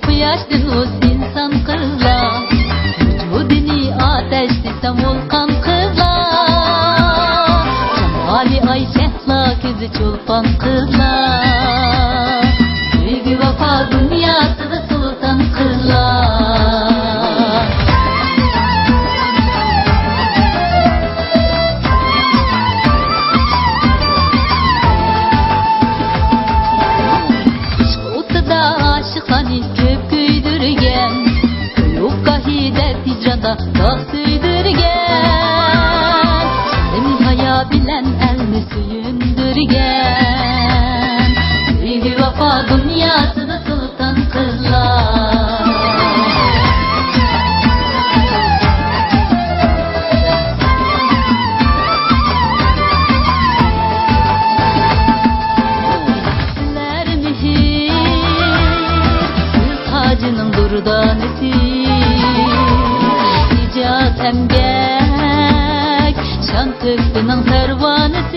quyoshdan o'z inson qizlar, vujudini ateş desem volkan kızlar, Cemali Ayşehla kızı çolpan kızlar, sevgi vefa dünyasıda sultan kızlar. Işkıda aşıklarını köp köydürgen, Köyükka hidet hicranda dağ süydürgen, Senin haya bilen elini süyündürgen, sevgi vefa dünyasıda sultan kızlar. Sizler mihir, siz hacının durdanesi, İcat emgek, şan tökünün servanesi.